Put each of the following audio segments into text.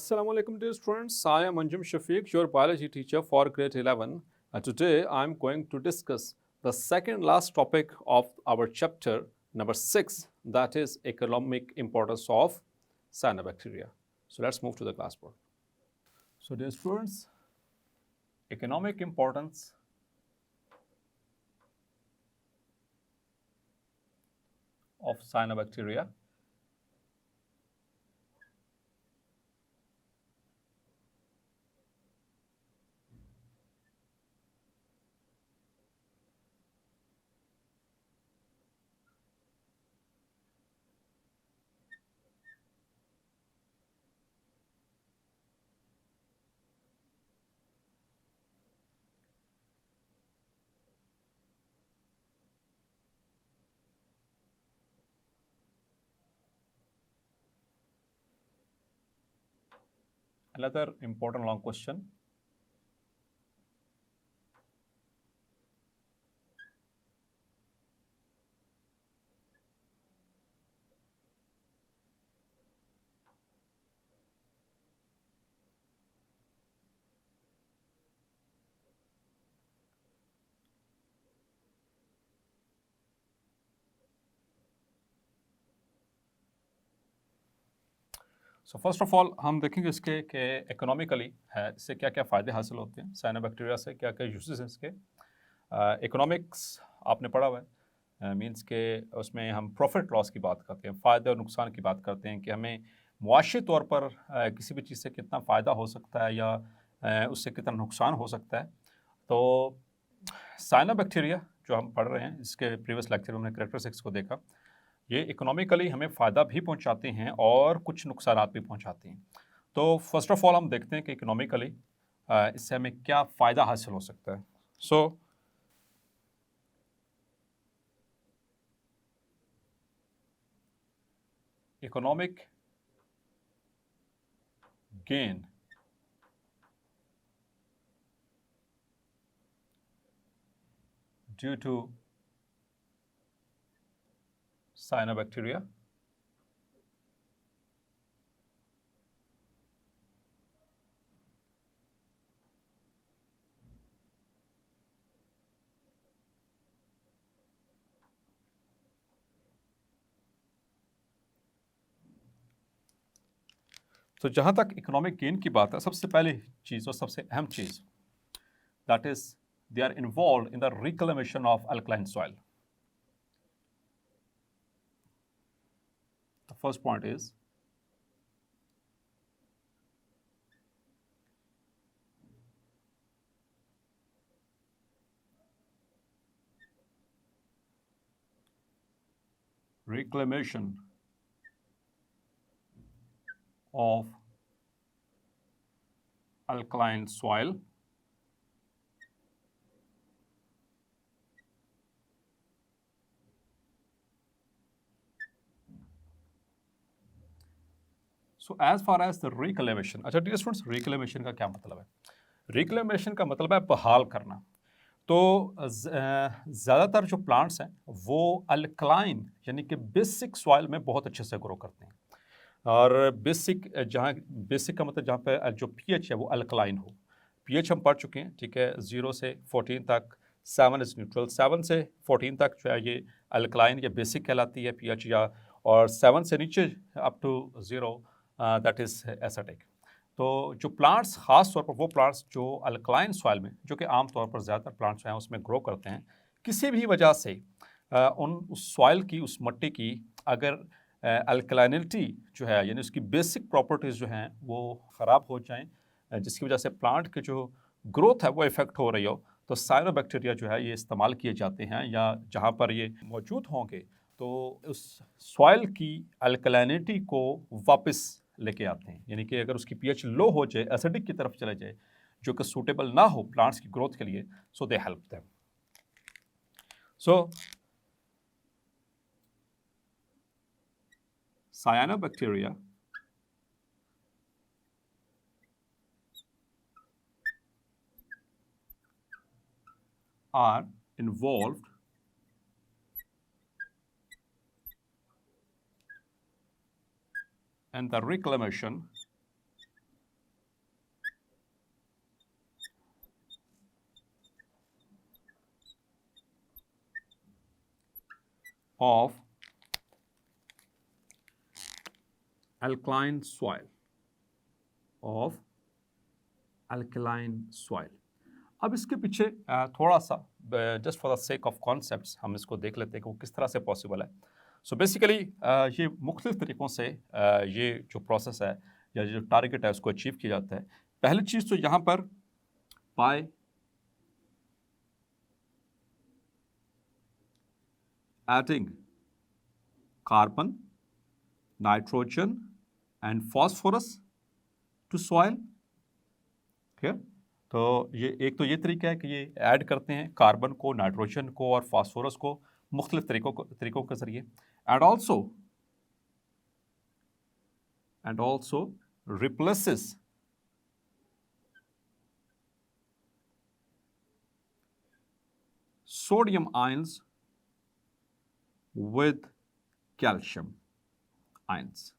Assalamu alaikum dear students, I am Anjum Shafiq, your biology teacher for grade 11, and today I am going to discuss the second last topic of our chapter number 6, that is economic importance of cyanobacteria. So let's move to the classboard. So dear students, economic importance of cyanobacteria. Another important long question. So first of all हम देखेंगे इसके कि economically है इससे क्या क्या फ़ायदे हासिल होते हैं, साइनोबैक्टीरिया से क्या क्या यूजेस हैं इसके। इकोनॉमिक्स आपने पढ़ा हुआ है, मींस के उसमें हम प्रॉफिट लॉस की बात करते हैं, फ़ायदे और नुकसान की बात करते हैं कि हमें मुआशी तौर पर किसी भी चीज़ से कितना फ़ायदा हो सकता है या उससे कितना नुकसान हो सकता है। तो साइनोबैक्टीरिया जो हम पढ़ रहे हैं, इसके प्रीवियस लेक्चर में हमने कैरेक्टरिस्टिक्स को देखा, ये इकोनॉमिकली हमें फ़ायदा भी पहुंचाते हैं और कुछ नुकसान भी पहुंचाते हैं। तो फर्स्ट ऑफ ऑल हम देखते हैं कि इकोनॉमिकली इससे हमें क्या फ़ायदा हासिल हो सकता है। So economic gain due to cyanobacteria तो जहां तक इकोनॉमिक गेन की बात है, सबसे पहली चीज़ और सबसे अहम चीज़, that is they are involve in the reclamation of alkaline soil. The first point is reclamation of alkaline soil so as far as the reclamation. अच्छा डियर स्टूडेंट्स, रिक्लेमेशन का क्या मतलब है? रिक्लेमेशन का मतलब है बहाल करना। तो ज़्यादातर जो प्लांट्स हैं वो अल्कलाइन यानी कि बेसिक सॉइल में बहुत अच्छे से ग्रो करते हैं। और बेसिक जहाँ बेसिक का मतलब जहाँ पे जो पीएच है वो अल्कलाइन हो। पीएच हम पढ़ चुके हैं, ठीक है, 0 से 14 तक 7 इज न्यूट्रल, 7 से 14 तक जो है ये अल्कलाइन या बेसिक कहलाती है पीएच, या और 7 से नीचे up to 0 that is acidic. तो जो प्लांट्स ख़ास तौर पर वो प्लांट्स जो अल्कलाइन सॉइल में, जो कि आम तौर पर ज़्यादातर प्लांट्स हैं उसमें ग्रो करते हैं, किसी भी वजह से उन उस सॉइल की, उस मिट्टी की अगर अल्कलाइनिटी जो है यानी उसकी बेसिक प्रॉपर्टीज़ जो हैं वो ख़राब हो जाएं, जिसकी वजह से प्लांट की जो ग्रोथ है वो इफ़ेक्ट हो रही हो, तो साइनोबैक्टीरिया जो है ये इस्तेमाल किए जाते हैं, या जहाँ पर ये मौजूद होंगे तो उस सॉइल की अल्कलाइनिटी को वापस लेके आते हैं। यानी कि अगर उसकी पीएच लो हो जाए, एसिडिक की तरफ चले जाए, जो कि सूटेबल ना हो प्लांट्स की ग्रोथ के लिए, so they help them. So cyanobacteria are involved in the reclamation of alkaline soil, of alkaline soil. अब इसके पीछे थोड़ा सा just for the sake of concepts हम इसको देख लेते हैं कि वो किस तरह से पॉसिबल है. सो बेसिकली ये मुख्तलिफ तरीक़ों से ये जो प्रोसेस है या जो टारगेट है उसको अचीव किया जाता है. पहली चीज़ तो यहाँ पर by adding carbon, nitrogen and phosphorus to soil. Clear? तो ये एक तो ये तरीका है कि ये ऐड करते हैं कार्बन को, नाइट्रोजन को और फास्फोरस को मुख्तलिफ तरीकों के ज़रिए. And also replaces sodium ions with calcium ions,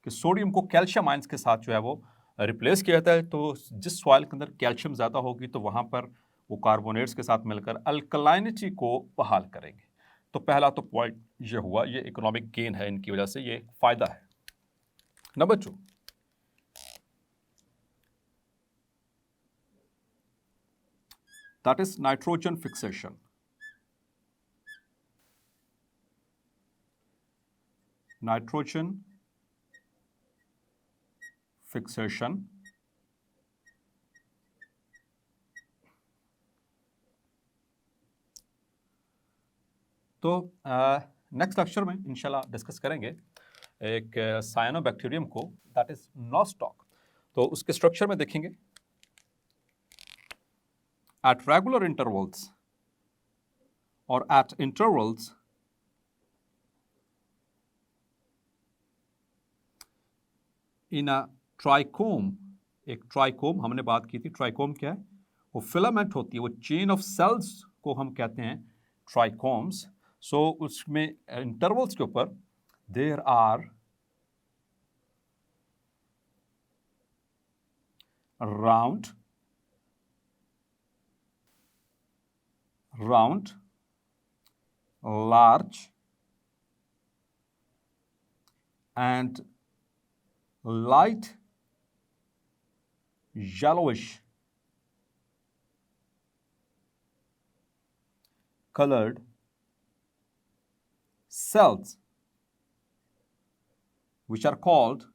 कि सोडियम को कैल्शियम आयंस के साथ जो है वो रिप्लेस किया जाता है. तो जिस सॉइल के अंदर कैल्शियम ज़्यादा होगी तो वहाँ पर वो कार्बोनेट्स के साथ मिलकर अल्कलाइनिटी को बहाल करेंगे. तो पहला तो पॉइंट ये हुआ, ये इकोनॉमिक गेन है, इनकी वजह से ये फ़ायदा है. Number 2, that is nitrogen fixation. Nitrogen fixation तो नेक्स्ट लेक्चर में इंशाल्लाह डिस्कस करेंगे एक साइनोबैक्टीरियम को, दैट इज नॉस्टॉक. तो उसके स्ट्रक्चर में देखेंगे एट रेगुलर इंटरवल्स और एट इंटरवल्स इन अ ट्राइकोम. एक ट्राइकोम हमने बात की थी. ट्राइकोम क्या है? वो फिलामेंट होती है, वो चेन ऑफ सेल्स को हम कहते हैं ट्राइकोम्स. सो उसमें इंटरवल्स के ऊपर there are round large and light yellowish colored cells which are called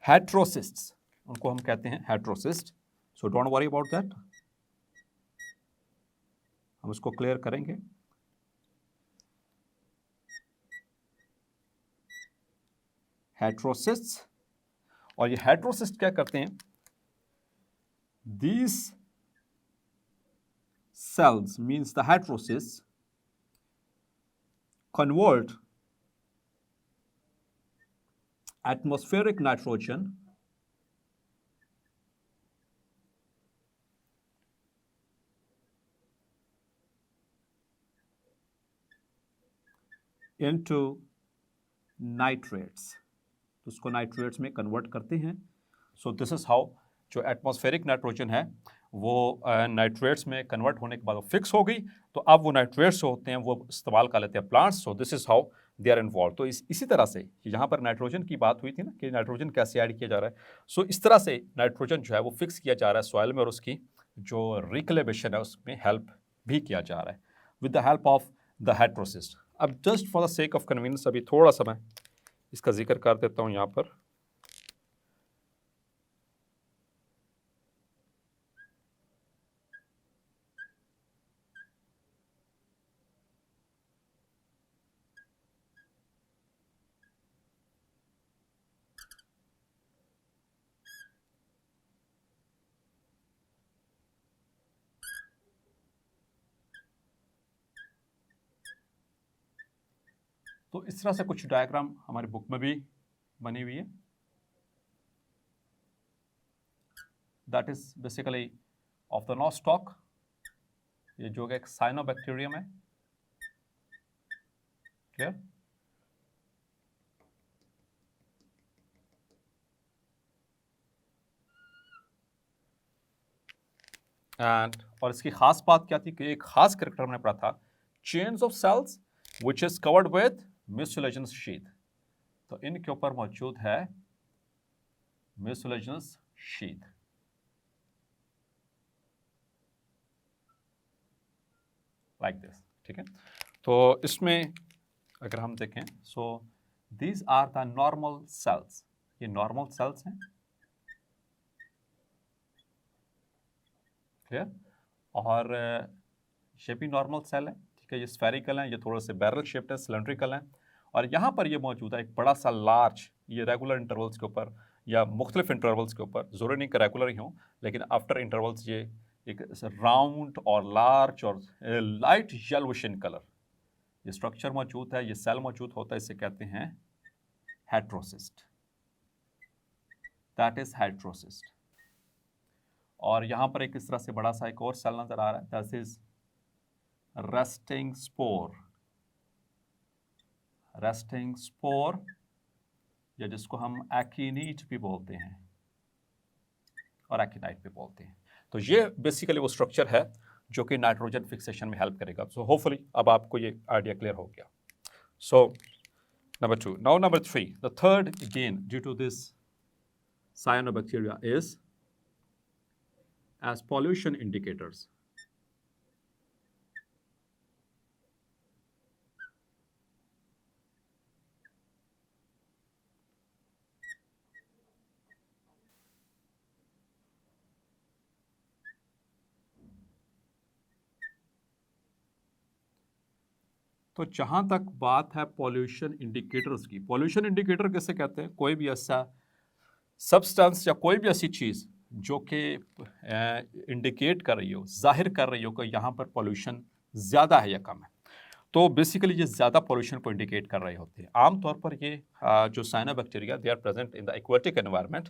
heterocysts. उनको हम कहते हैं heterocyst. So don't worry about that. हम उसको क्लियर करेंगे. हेट्रोसिस्ट्स. और ये हेट्रोसिस्ट क्या करते हैं? These cells, means the heterocysts, convert atmospheric nitrogen into nitrates. तो उसको नाइट्रेट्स में कन्वर्ट करते हैं. सो दिस इज हाउ जो एटमॉस्फेरिक नाइट्रोजन है वो नाइट्रेट्स में कन्वर्ट होने के बाद वो फिक्स हो गई. तो अब वो नाइट्रेट्स होते हैं वो इस्तेमाल कर लेते हैं plants. So this is how they are involve. तो इसी तरह से यहाँ पर नाइट्रोजन की बात हुई थी ना कि नाइट्रोजन कैसे ऐड किया जा रहा है. सो इस तरह से नाइट्रोजन जो है वो फिक्स किया जा रहा है सॉइल में और उसकी जो रिक्लेमेशन है उसमें हेल्प भी किया जा रहा है with the help of the heterocyst. अब just for the sake of convenience अभी थोड़ा सा मैं इसका जिक्र कर देता हूँ यहाँ पर. तो इस तरह से कुछ डायग्राम हमारी बुक में भी बनी हुई है. That is basically of the nostoc. ये जो एक साइनोबैक्टीरियम है. क्लियर? एंड और इसकी खास बात क्या थी कि एक खास करेक्टर हमने पढ़ा था, chains of cells which is covered with mucilaginous sheath. तो इनके ऊपर मौजूद है म्यूसिलेजिनस शीथ, लाइक दिस, ठीक है। तो इसमें अगर हम देखें, so these are the normal cells, ये नॉर्मल सेल्स हैं, क्लियर। और ये भी नॉर्मल सेल है, ठीक है, ये स्फेरिकल है, ये थोड़ा से बैरल शेप्ड है, सिलेंड्रिकल है। और यहाँ पर ये मौजूद है एक बड़ा सा लार्ज, ये रेगुलर इंटरवल्स के ऊपर या मुख्तलिफ इंटरवल्स के ऊपर, ज़रूरी नहीं कि रेगुलर ही हों, लेकिन आफ्टर इंटरवल्स ये एक राउंड और लार्ज और लाइट येलोइश इन कलर ये स्ट्रक्चर मौजूद है, ये सेल मौजूद होता है, इसे कहते हैं हेट्रोसिस्ट, दैट इज हेट्रोसिस्ट। और यहाँ पर एक इस तरह से बड़ा सा एक और सेल नजर आ रहा है, that is resting spore, resting spore, या जिसको हम एक्टिनाइट भी बोलते हैं और एक्टिनाइट भी बोलते हैं। तो ये बेसिकली वो स्ट्रक्चर है जो कि नाइट्रोजन फिक्सेशन में हेल्प करेगा। सो होपफुली अब आपको ये आइडिया क्लियर हो गया। सो number 2, now number 3, the third gain due to this cyanobacteria is as pollution indicators. तो जहाँ तक बात है पॉल्यूशन इंडिकेटर्स की, पॉल्यूशन इंडिकेटर कैसे कहते हैं, कोई भी ऐसा सब्सटेंस या कोई भी ऐसी चीज़ जो कि इंडिकेट कर रही हो, जाहिर कर रही हो कि यहाँ पर पॉल्यूशन ज़्यादा है या कम है। तो बेसिकली ये ज़्यादा पॉल्यूशन को इंडिकेट कर रहे होते हैं। आमतौर पर ये जो cyanobacteria they are present in the aquatic environment,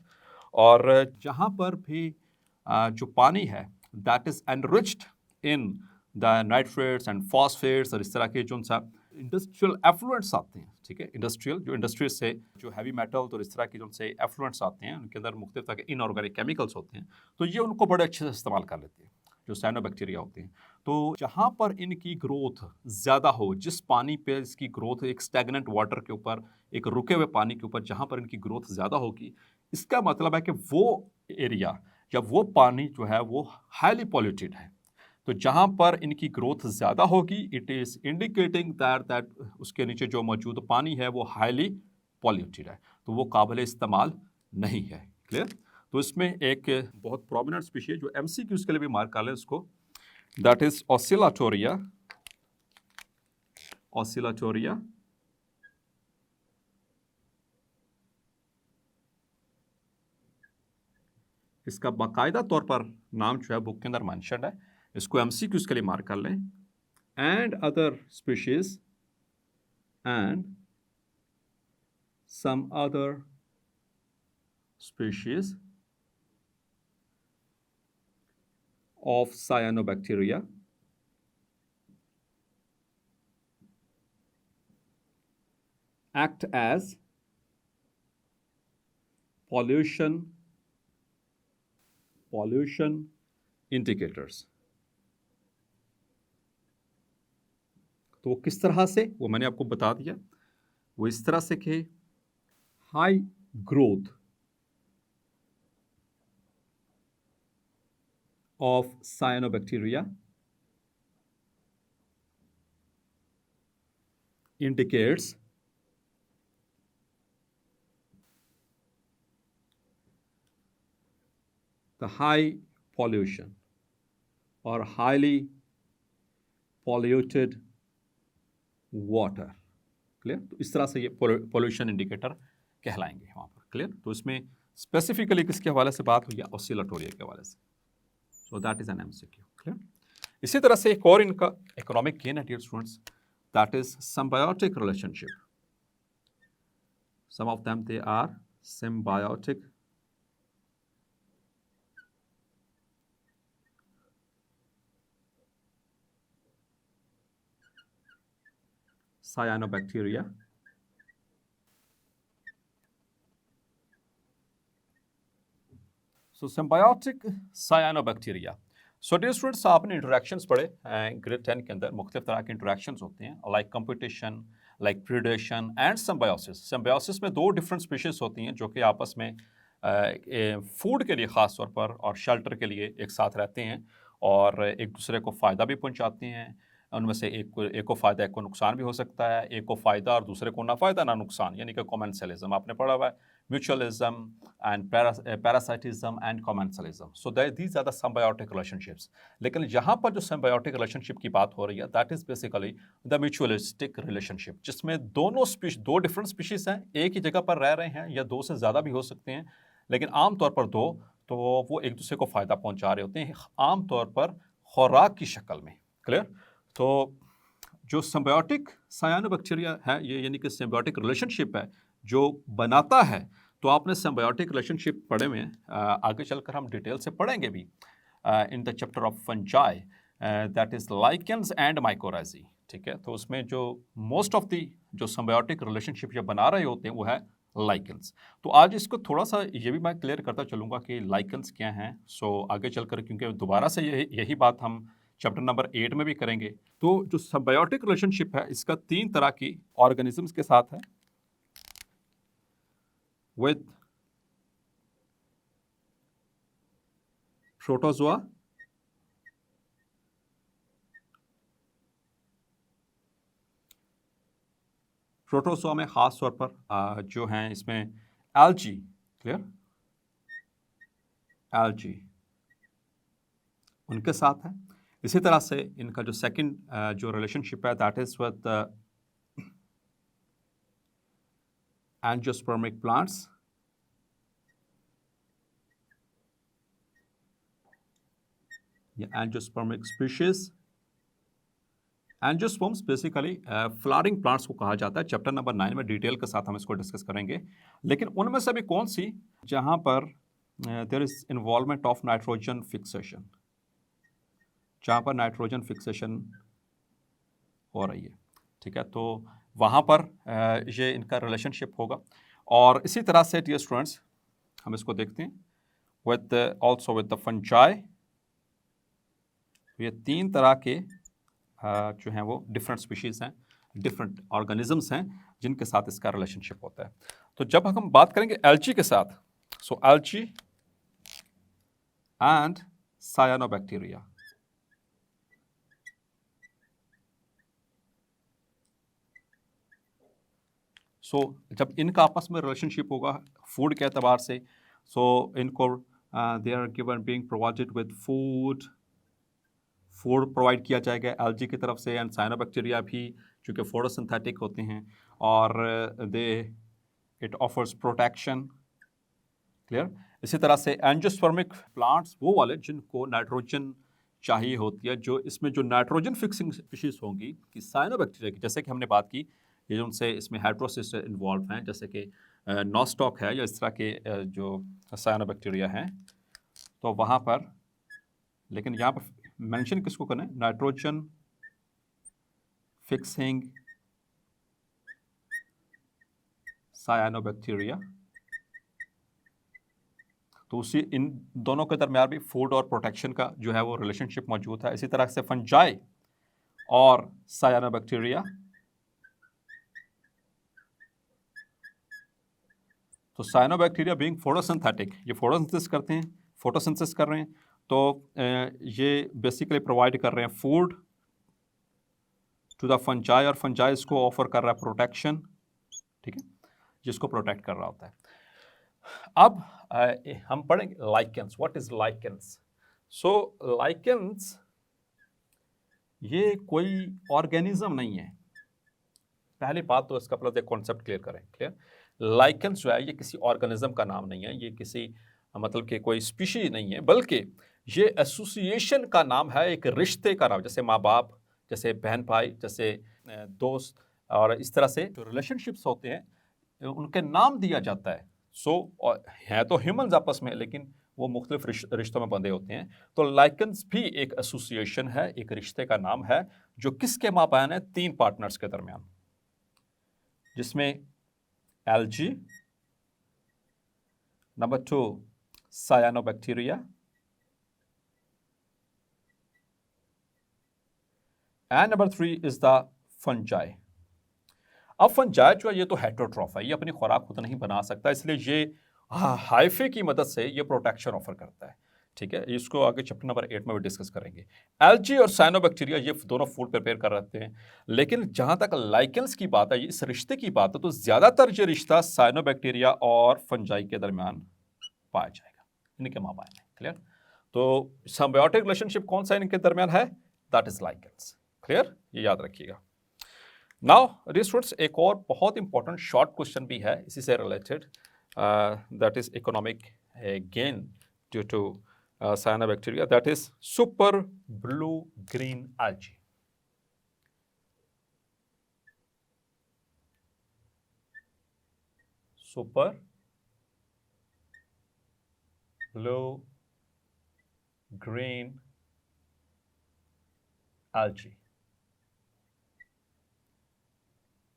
और जहाँ पर भी जो पानी है that is enriched in the nitrates and phosphates और इस तरह के जो सा इंडस्ट्रियल एफ्लुएंट्स आते हैं, ठीक है, इंडस्ट्रियल जो इंडस्ट्री से जो हैवी मेटल और इस तरह के जो से एफ्लुएंट्स आते हैं, उनके अंदर मुख्तलिफ तरह के इनऑर्गेनिक केमिकल्स होते हैं, तो ये उनको बड़े अच्छे से इस्तेमाल कर लेते हैं जो साइनोबैक्टीरिया होते हैं। तो जहाँ पर इनकी ग्रोथ ज़्यादा हो, जिस पानी पे इसकी ग्रोथ एक स्टैग्नेंट वाटर के ऊपर, एक रुके हुए पानी के ऊपर जहाँ पर इनकी ग्रोथ ज़्यादा होगी, इसका मतलब है कि वो एरिया या वो पानी जो है वो हाईली पॉल्यूटेड है। तो जहाँ पर इनकी ग्रोथ ज़्यादा होगी, इट इज़ इंडिकेटिंग दैट उसके नीचे जो मौजूद पानी है वो हाईली पॉल्यूटेड है, तो वो काबिल इस्तेमाल नहीं है, क्लियर। तो इसमें एक बहुत प्रोमिनेंट स्पीशीज जो MCQs के लिए भी मार्क कर लें उसको, दैट इज ऑसिलाटोरिया, ऑसिलाटोरिया। इसका बाकायदा तौर पर नाम जो है बुक के अंदर मेंशन है, इसको MCQs के लिए मार्क कर लें। And other species and some other species of cyanobacteria act as pollution indicators। तो वो किस तरह से, वो मैंने आपको बता दिया, वो इस तरह से कि high growth of cyanobacteria indicates the high pollution or highly polluted water, clear. तो इस तरह से ये पोल्यूशन इंडिकेटर कहलाएंगे वहाँ पर, क्लियर। तो इसमें स्पेसिफिकली किसके हवाले से बात हुई है, ऑसिलाटोरिया के हवाले से। So that is an MCQ, clear. इसी तरह से एक और इनका इकोनॉमिक गेन है dear students, that is symbiotic relationship. Some of them they are symbiotic cyanobacteria so symbiotic cyanobacteria, so dear students, आपने इंटरेक्शंस पढ़े ग्रेड 10 के अंदर। मुख्तलिफ तरह के इंटरेक्शंस होते हैं, like competition, like predation and symbiosis. Symbiosis में दो डिफरेंट स्पीशीज होती हैं जो कि आपस में फूड के लिए ख़ास तौर पर और शेल्टर के लिए एक साथ रहते हैं और एक दूसरे को फ़ायदा भी पहुंचाते हैं। उनमें से एक को फ़ायदा, एक को नुकसान भी हो सकता है। एक को फ़ायदा और दूसरे को ना फ़ायदा ना नुकसान, यानी कि कॉमेंसलिज्म आपने पढ़ा हुआ है, mutualism and parasitism and commensalism. So these are the symbiotic relationships. लेकिन यहाँ पर जो सिम्बायोटिक रिलेशनशिप की बात हो रही है, that is basically the mutualistic relationship, जिसमें दो डिफरेंट स्पीशीज़ हैं, एक ही जगह पर रह रहे हैं या दो से ज़्यादा भी हो सकते हैं, लेकिन आमतौर पर दो, तो वो एक दूसरे को फ़ायदा पहुंचा रहे होते हैं, आमतौर पर खुराक की शक्ल में। क्लियर? तो जो सिम्बायोटिक साइनोबैक्टीरिया है, ये यानी कि सिम्बायोटिक रिलेशनशिप है जो बनाता है, तो आपने सिम्बायोटिक रिलेशनशिप पढ़े हुए हैं, आगे चलकर हम डिटेल से पढ़ेंगे भी in the chapter of fungi, that is lichens and mycorrhizae. ठीक है, तो उसमें जो मोस्ट ऑफ द जो सिम्बायोटिक रिलेशनशिप जो बना रहे होते हैं वो है लाइकेंस। तो आज इसको थोड़ा सा ये भी मैं क्लियर करता चलूँगा कि लाइकेंस क्या हैं। सो आगे चलकर, क्योंकि दोबारा से यही बात हम चैप्टर नंबर 8 में भी करेंगे। तो जो सिम्बायोटिक रिलेशनशिप है, इसका 3 तरह की ऑर्गेनिजम्स के साथ है, विद प्रोटोजोआ, प्रोटोजोआ में खास तौर पर जो हैं इसमें एल्गी, क्लियर, एल्गी उनके साथ है। इसी तरह से इनका जो सेकंड जो रिलेशनशिप है, that is with angiospermic plants, या angiospermic species. Angiosperms basically flowering plants को कहा जाता है। चैप्टर नंबर 9 में डिटेल के साथ हम इसको डिस्कस करेंगे। लेकिन उनमें से भी कौन सी जहां पर there is involvement of nitrogen fixation, जहां पर नाइट्रोजन फिक्सेशन हो रही है। ठीक है, तो वहां पर ये इनका रिलेशनशिप होगा। और इसी तरह से डियर स्टूडेंट्स, हम इसको देखते हैं with also with the fungi. ये 3 तरह के जो हैं वो डिफरेंट स्पीशीज़ हैं, डिफरेंट ऑर्गेनिजम्स हैं जिनके साथ इसका रिलेशनशिप होता है। तो जब हम बात करेंगे एल्गी के साथ, सो एल्गी एंड साइनोबैक्टीरिया। सो जब इनका आपस में रिलेशनशिप होगा फूड के एतबार से, सो इनको they are given being provided with food provide किया जाएगा एल्गी की तरफ से, एंड साइनोबैक्टीरिया भी चूँकि फोटोसिंथेटिक होते हैं और दे इट ऑफर्स प्रोटेक्शन। क्लियर? इसी तरह से एंजियोस्पर्मिक प्लांट्स वो वाले जिनको नाइट्रोजन चाहिए होती है, जो इसमें जो नाइट्रोजन फिक्सिंग स्पीशीज होंगी कि साइनोबैक्टीरिया की, जैसे कि हमने बात की, ये जो उनसे इसमें हेटेरोसिस इन्वॉल्व हैं, जैसे कि नॉस्टॉक है या इस तरह के जो साइनोबैक्टीरिया हैं, तो वहाँ पर, लेकिन यहाँ पर मेंशन किसको करना है, नाइट्रोजन फिक्सिंग साइनोबैक्टीरिया। तो उसी इन दोनों के दरमियान भी फूड और प्रोटेक्शन का जो है वो रिलेशनशिप मौजूद है। इसी तरह से फंजाई और साइनोबैक्टीरिया, तो साइनोबैक्टीरिया बीइंग फोटोसिंथेटिक, ये फोटोसिंथेसिस करते हैं, फोटोसिंथेसिस कर रहे हैं, तो ये बेसिकली प्रोवाइड कर रहे हैं फूड टू द फंजाई, और फंजाई इसको ऑफर कर रहा है प्रोटेक्शन। ठीक है, जिसको प्रोटेक्ट कर रहा होता है। अब हम पढ़ेंगे lichens. What is lichens? So lichens ये कोई ऑर्गेनिज्म नहीं है। पहली बात तो इसका पहले कॉन्सेप्ट क्लियर करें। क्लियर? लाइकेंस जो है ये किसी ऑर्गेनिज्म का नाम नहीं है, ये किसी मतलब कि कोई स्पीशीज नहीं है, बल्कि ये एसोसिएशन का नाम है, एक रिश्ते का नाम, जैसे माँ बाप, जैसे बहन भाई, जैसे दोस्त, और इस तरह से जो रिलेशनशिप्स होते हैं उनके नाम दिया जाता है। सो है तो ह्यूमन्स आपस में, लेकिन वो मुख्तलिफ रिश्तों में बंधे होते हैं। तो लाइकेंस भी एक एसोसिएशन है, एक रिश्ते का नाम है, जो किसके माबैन है, 3 पार्टनर्स के दरमियान, जिसमें algae, number 2 cyanobacteria, and number 3 is the fungi. अब फंजाई जो है ये तो हेटरोट्रॉफ है, ये अपनी खुराक खुद नहीं बना सकता, इसलिए ये हाइफे की मदद से ये प्रोटेक्शन ऑफर करता है। ठीक है, इसको आगे चैप्टर नंबर 8 में भी डिस्कस करेंगे। एल्गी और साइनोबैक्टीरिया ये दोनों फूड प्रिपेयर कर रहते हैं, लेकिन जहां तक लाइकेंस की बात है, इस रिश्ते की बात है, तो ज्यादातर ये रिश्ता साइनोबैक्टीरिया और फंजाई के दरमियान पाया जाएगा, इनके माबाइन में। क्लियर? तो सिम्बायोटिक रिलेशनशिप कौन सा इनके दरमियान है? That is lichens. क्लियर? ये याद रखिएगा। नाउ डियर स्टूडेंट्स, एक और बहुत इंपॉर्टेंट शॉर्ट क्वेश्चन भी है इसी से related, that is economic gain due to cyanobacteria, that is super blue green algae. Super blue green algae.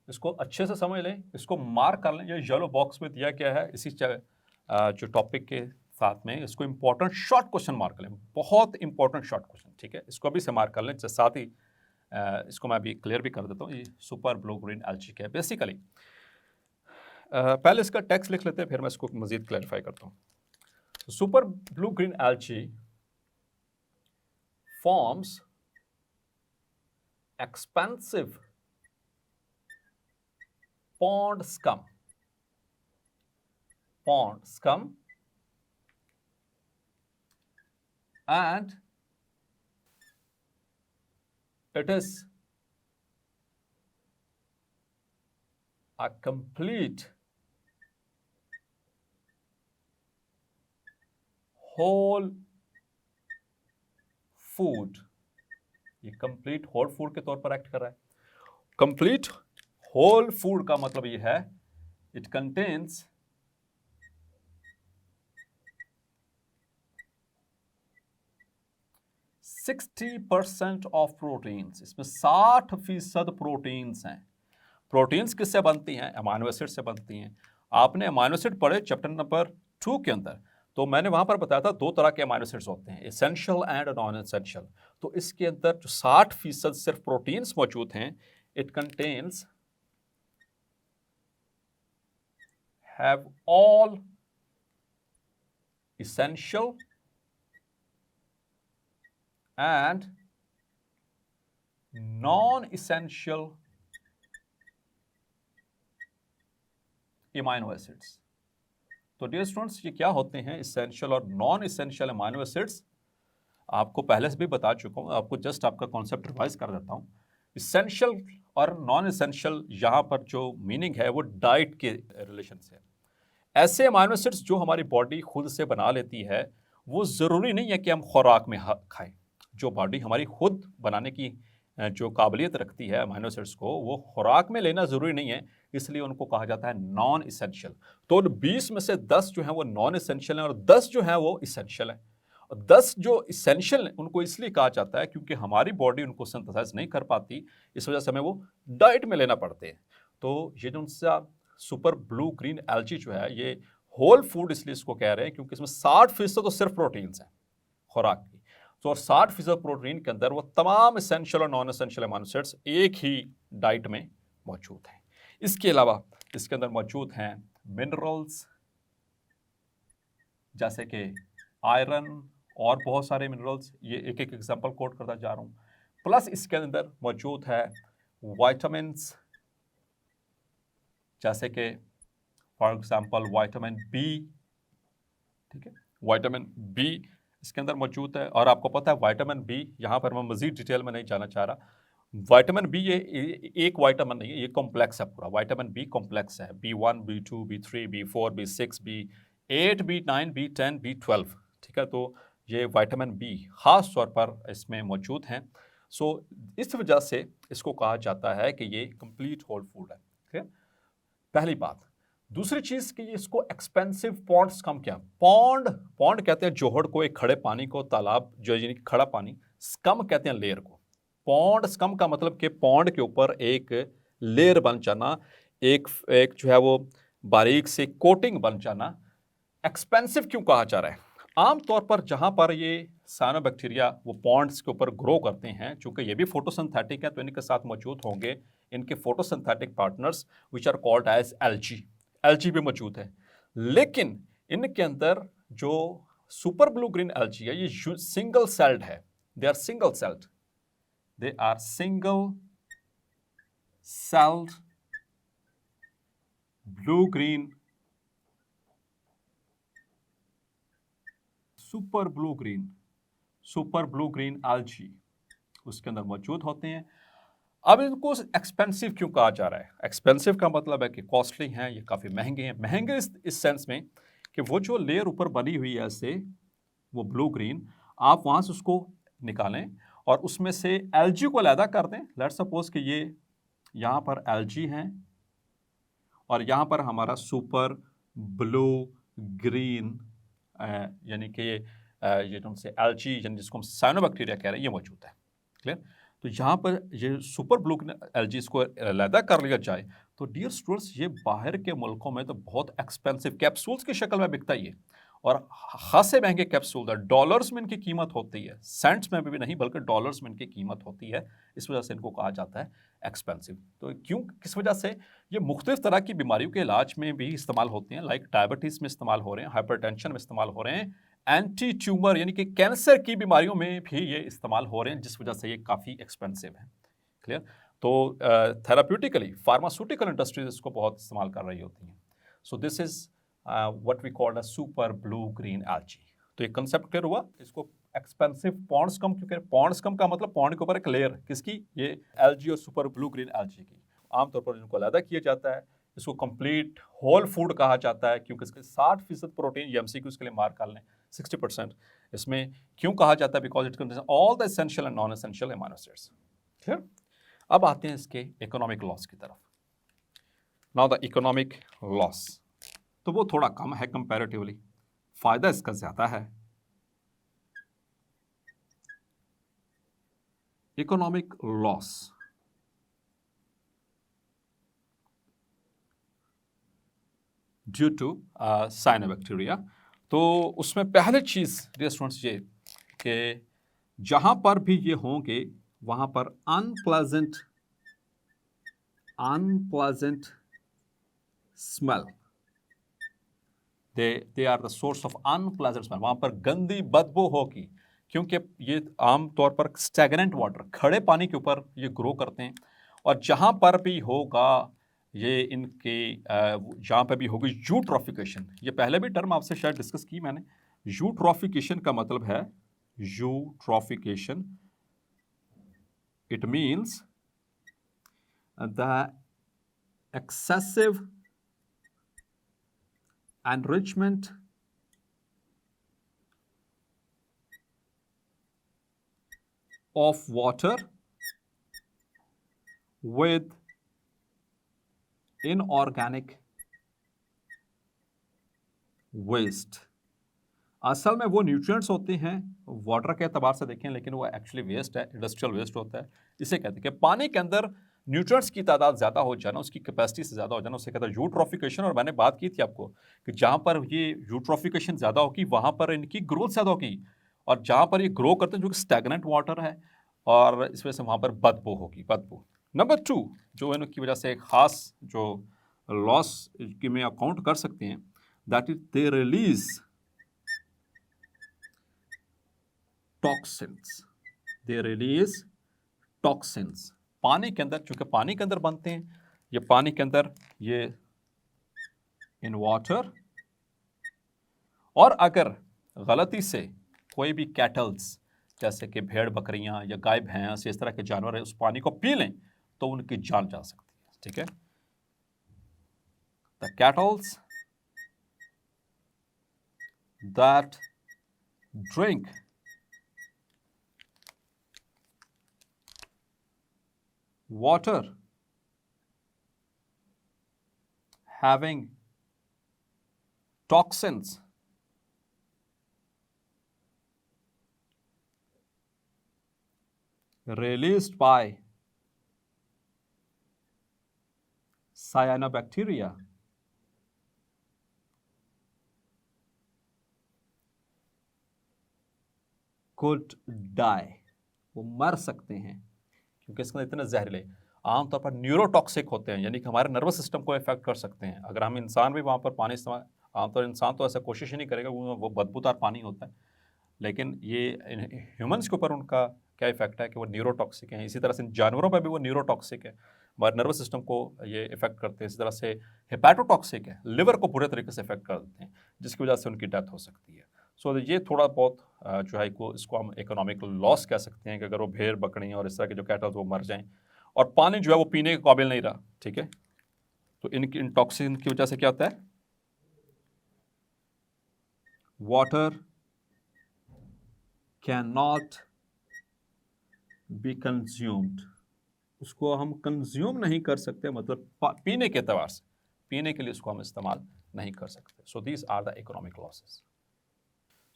इसको अच्छे से समझ लें, इसको मार्क कर लें, ये येलो बॉक्स में दिया गया है इसी जो टॉपिक के साथ में, इसको इंपॉर्टेंट शॉर्ट क्वेश्चन मार्क कर लें, बहुत इंपॉर्टेंट शॉर्ट क्वेश्चन। ठीक है, इसको अभी से मार्क कर लें, साथ ही इसको मैं अभी क्लियर भी कर देता हूँ। ये सुपर ब्लू ग्रीन एल्गी क्या है बेसिकली। पहले इसका टेक्स्ट लिख लेते हैं, फिर मैं इसको मजीद क्लैरिफाई करता हूँ। Super blue green algae forms expensive pond scum and it is a complete whole food। ये कंप्लीट होल फूड के तौर पर एक्ट कर रहा है। कंप्लीट होल फूड का मतलब ये है, इट कंटेन्स 60% ऑफ प्रोटीन्स। इसमें 60% प्रोटीन्स हैं। प्रोटीन्स किससे बनती हैं? अमाइनो एसिड से बनती हैं। आपने अमाइनो एसिड पढ़े चैप्टर नंबर 2 के अंदर, तो मैंने वहां पर बताया था 2 तरह के अमाइनो एसिड्स होते हैं, एसेंशियल एंड नॉन एसेंशियल। तो इसके अंदर जो 60% सिर्फ प्रोटीन्स मौजूद हैं, it contains have all essential and non-essential amino acids। तो डियर स्टूडेंट्स, ये क्या होते हैं इसेंशियल और नॉन इसेंशियल अमाइनो एसिड्स? आपको पहले से भी बता चुका हूं, आपको जस्ट आपका कॉन्सेप्ट रिवाइज कर देता हूं। इसेंशियल और नॉन इसेंशियल यहां पर जो मीनिंग है वो डाइट के रिलेशन से। ऐसे अमाइनो एसिड्स जो हमारी बॉडी खुद से बना लेती है, वो ज़रूरी नहीं है कि हम खुराक में खाएं। जो बॉडी हमारी खुद बनाने की जो काबिलियत रखती है अमाइनो एसिड्स को, वो खुराक में लेना ज़रूरी नहीं है, इसलिए उनको कहा जाता है नॉन इसेंशियल। तो 20 में से 10 जो हैं वो नॉन इसेंशियल हैं और 10 जो हैं वो इसेंशियल हैं। और 10 जो इसेंशियल हैं उनको इसलिए कहा जाता है क्योंकि हमारी बॉडी उनको सिंथेसाइज नहीं कर पाती, इस वजह से हमें वो डाइट में लेना पड़ते हैं। तो ये जो उनसे सुपर ब्लू ग्रीन एल्गी जो है, ये होल फूड इसलिए इसको कह रहे हैं क्योंकि इसमें 60% तो सिर्फ प्रोटीन्स हैं खुराक की। तो और 60% प्रोटीन के अंदर वो तमाम एसेंशियल और नॉन एसेंशियल अमाइनो एसिड्स एक ही डाइट में मौजूद हैं। इसके अलावा इसके अंदर मौजूद हैं मिनरल्स जैसे कि आयरन और बहुत सारे मिनरल्स, ये एक एक एग्जांपल कोट करता जा रहा हूं। प्लस इसके अंदर मौजूद है विटामिन्स जैसे कि फॉर एग्जांपल विटामिन बी। ठीक है, विटामिन बी इसके अंदर मौजूद है। और आपको पता है विटामिन बी, यहाँ पर मैं मजीद डिटेल में नहीं जाना चाह रहा, विटामिन बी ये एक विटामिन नहीं है, ये कॉम्प्लेक्स है पूरा। विटामिन बी कॉम्प्लेक्स है, B1, B2, B3, B4, B6, B8, B9, B10, B12। ठीक है, तो ये विटामिन बी ख़ास तौर पर इसमें मौजूद हैं। सो इस वजह से इसको कहा जाता है कि ये कंप्लीट होल फूड है। ठीक है, पहली बात। दूसरी चीज कि इसको एक्सपेंसिव पॉन्ड स्कम क्या? पॉन्ड कहते हैं जोहड़ को, एक खड़े पानी को, तालाब जो यानी खड़ा पानी। स्कम कहते हैं लेयर को। पॉन्ड स्कम का मतलब कि पॉन्ड के ऊपर एक लेयर बन जाना, एक जो है वो बारीक से कोटिंग बन जाना। एक्सपेंसिव क्यों कहा जा रहा है? आमतौर पर जहां पर ये साइनोबैक्टीरिया वो पॉन्ड्स के ऊपर ग्रो करते हैं, चूंकि ये भी फोटोसिंथेटिक है तो इनके साथ मौजूद होंगे इनके photosynthetic partners which are called as algae. Algae भी मौजूद है, लेकिन इनके अंदर जो सुपर ब्लू ग्रीन एल्गी है ये सिंगल सेल्ड है। They are single celled, they are single celled blue green super blue green algae उसके अंदर मौजूद होते हैं। अब इनको एक्सपेंसिव क्यों कहा जा रहा है? एक्सपेंसिव का मतलब है कि कॉस्टली हैं, ये काफ़ी महंगे हैं। महंगे इस सेंस में कि वो जो लेयर ऊपर बनी हुई है ऐसे वो ब्लू ग्रीन, आप वहाँ से उसको निकालें और उसमें से एल्गी को अलहदा कर दें। लेट्स सपोज कि ये यहाँ पर एल्गी हैं और यहाँ पर हमारा सुपर ब्लू ग्रीन यानी कि ये जो से एल्गी यानी जिसको हम साइनोबैक्टीरिया कह रहे हैं ये मौजूद है। क्लियर? तो यहाँ पर ये सुपर ब्लू एल्गी को अलहदा कर लिया जाए तो डियर स्टूडेंट्स ये बाहर के मुल्कों में तो बहुत एक्सपेंसिव कैप्सूल्स की शक्ल में बिकता ही है और खासे महंगे कैप्सूल है। डॉलर्स में इनकी कीमत होती है, सेंट्स में भी नहीं बल्कि डॉलर्स में इनकी कीमत होती है। इस वजह से इनको कहा जाता है एक्सपेंसिव। तो क्यों, किस वजह से? ये मुख्तलिफ तरह की बीमारियों के इलाज में भी इस्तेमाल होते हैं, लाइक डायबिटीज़ में इस्तेमाल हो रहे हैं, हाइपरटेंशन में इस्तेमाल हो रहे हैं, एंटी ट्यूमर यानी कि कैंसर की बीमारियों में भी ये इस्तेमाल हो रहे हैं, जिस वजह से ये काफ़ी एक्सपेंसिव है। क्लियर? तो थेराप्यूटिकली फार्मास्यूटिकल इंडस्ट्रीज इसको बहुत इस्तेमाल कर रही होती हैं। So this is what we called a super blue green algae. तो ये कंसेप्ट क्लियर हुआ? इसको एक्सपेंसिव पॉन्ड्स कम क्यों कह रहे हैं? पॉन्ड्स कम का मतलब पॉन्ड के ऊपर एक लेयर किसकी? ये एल्गी और सुपर ब्लू ग्रीन एल्गी की। आमतौर पर इनको अलग किया जाता है। इसको कंप्लीट होल फूड कहा जाता है क्योंकि इसके 60% प्रोटीन, ये एमसीक्यू के लिए मार कर लें 60%। इसमें क्यों कहा जाता है? Because it contains all the essential and non essential amino acids. Clear? अब आते हैं इसके इकोनॉमिक लॉस की तरफ। नाउ द इकोनॉमिक लॉस तो वो थोड़ा कम है कंपैरेटिवली, फायदा इसका ज्यादा है। Economic loss due to cyanobacteria. तो उसमें पहले चीज डियर स्टूडेंट्स ये कि जहां पर भी ये होंगे वहां पर unpleasant smell, they are the source of unpleasant smell. वहां पर गंदी बदबू होगी क्योंकि ये आमतौर पर स्टैग्नेंट वाटर, खड़े पानी के ऊपर ये ग्रो करते हैं। और जहां पर भी होगा ये इनके जहां पर भी होगी यूट्रॉफिकेशन, ये पहले भी टर्म आपसे शायद डिस्कस की मैंने। यूट्रॉफिकेशन का मतलब है, eutrophication it means the excessive enrichment of water with inorganic waste। असल में वो न्यूट्रिएंट्स होते हैं वाटर के एतबार से देखें, लेकिन वो एक्चुअली वेस्ट है, इंडस्ट्रियल वेस्ट होता है। इसे कहते हैं कि पानी के अंदर न्यूट्रिएंट्स की तादाद ज़्यादा हो जाना, उसकी कैपेसिटी से ज़्यादा हो जाना, उसे कहता है यूट्रॉफिकेशन। और मैंने बात की थी आपको कि जहाँ पर ये यूट्रॉफिकेशन ज़्यादा होगी वहाँ पर इनकी ग्रोथ ज़्यादा होगी, और जहाँ पर ये ग्रो करते हैं जो कि स्टैग्नेंट वाटर है, और इस वजह से वहाँ पर बदबू होगी, बदबू। नंबर 2 जो इनकी वजह से खास जो लॉस की में अकाउंट कर सकते हैं, that is they release toxins, they release toxins. पानी के अंदर, चूंकि पानी के अंदर बनते हैं, ये पानी के अंदर ये इन वाटर, और अगर गलती से कोई भी कैटल्स जैसे कि भेड़ बकरियां या गाय भैंस इस तरह के जानवर है उस पानी को पी लें तो उनकी जान जा सकती है। ठीक है? The kettles that drink water having toxins released by cyanobacteria could die, वो मर सकते हैं क्योंकि इसके अंदर इतने जहरीले आमतौर पर न्यूरोटॉक्सिक होते हैं, यानी कि हमारे नर्वस सिस्टम को इफेक्ट कर सकते हैं। अगर हम इंसान भी वहाँ पर पानी इस्तेमाल, आमतौर इंसान तो ऐसा कोशिश ही नहीं करेगा, वो बदबूदार पानी होता है, लेकिन ये ह्यूमंस के ऊपर उनका क्या इफेक्ट है कि वो न्यूरोटॉक्सिक हैं। इसी तरह से जानवरों पर भी वो न्यूरोटॉक्सिक है, हमारे नर्वस सिस्टम को ये इफेक्ट करते हैं। इसी तरह से हेपेटोटॉक्सिक है, लिवर को बुरे तरीके से इफेक्ट कर देते हैं, जिसकी वजह से उनकी डेथ हो सकती है। सो ये थोड़ा बहुत जो है इसको हम इकोनॉमिक लॉस कह सकते हैं कि अगर वो भेड़ बकरी और इस तरह के जो कैटल्स वो मर जाएं और पानी जो है वो पीने के काबिल नहीं रहा, ठीक है, तो इन टॉक्सिन की वजह से क्या होता है, water can not be consumed, उसको हम कंज्यूम नहीं कर सकते, मतलब पीने के एतबार से, पीने के लिए उसको हम इस्तेमाल नहीं कर सकते। So these are the economic losses.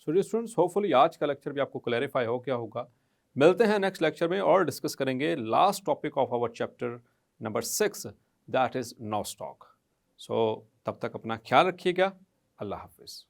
So dear students, hopefully आज का लेक्चर भी आपको क्लैरिफाई हो गया होगा। मिलते हैं नेक्स्ट लेक्चर में और डिस्कस करेंगे last topic of our chapter number 6, that is nostoc. So तब तक अपना ख्याल रखिएगा। अल्लाह हाफिज़।